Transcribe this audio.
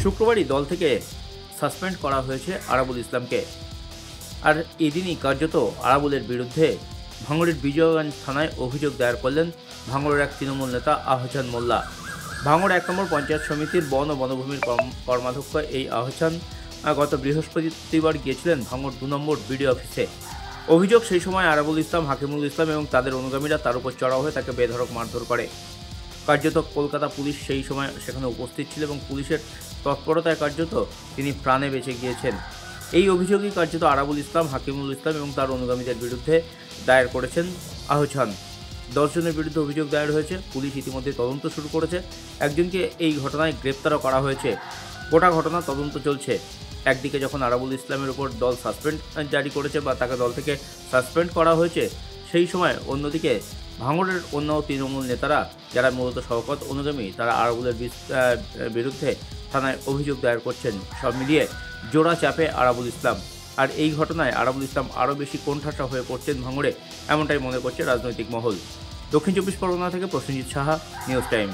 শুক্রবারই দল থেকে সাসপেন্ড করা হয়েছে আরাবুল ইসলামকে। আর এদিনই কার্যত আরাবুলের বিরুদ্ধে ভাঙড়ের বিজয়গঞ্জ থানায় অভিযোগ দায়ের করলেন ভাঙড়ের এক তৃণমূল নেতা আহসান মোল্লা। ভাঙড় ১ নম্বর পঞ্চায়েত সমিতির বন ও বনভূমির কর্মাধ্যক্ষ এই আহসান গত বৃহস্পতিবার গিয়েছিলেন ভাঙড় ২ নম্বর বিডিও অফিসে। অভিযোগ, সেই সময় আরাবুল ইসলাম, হাকিমুল ইসলাম এবং তাদের অনুগামীরা তার উপর চড়াও হয়ে তাকে বেধড়ক মারধর করে। কার্যত কলকাতা পুলিশ সেই সময় সেখানে উপস্থিত ছিল এবং পুলিশের তৎপরতায় কার্যত তিনি প্রাণে বেঁচে গিয়েছেন। এই অভিযোগই কার্যত আরাবুল ইসলাম, হাকিমুল ইসলাম এবং তার অনুগামীদের বিরুদ্ধে দায়ের করেছেন আহসান। ১০ জনের বিরুদ্ধে অভিযোগ দায়ের হয়েছে। পুলিশ ইতিমধ্যে তদন্ত শুরু করেছে। একজনকে এই ঘটনায় গ্রেপ্তারও করা হয়েছে। গোটা ঘটনা তদন্ত চলছে। একদিকে যখন আরাবুল ইসলামের উপর দল সাসপেন্ড জারি করেছে বা তাকে দল থেকে সাসপেন্ড করা হয়েছে, সেই সময় অন্যদিকে ভাঙড়ের অন্য তৃণমূল নেতারা যারা মূলত শওকত অনুগামী, তারা আরাবুলের বিরুদ্ধে থানায় অভিযোগ দায়ের করছেন। সব মিলিয়ে জোড়া চাপে আরাবুল ইসলাম। আর এই ঘটনায় আরাবুল ইসলাম আরও বেশি কোণঠাসা হয়ে পড়ছেন ভাঙড়ে, এমনটাই মনে করছে রাজনৈতিক মহল। দক্ষিণ ২৪ পরগনা থেকে প্রসেনজিৎ সাহা, নিউজ টাইম।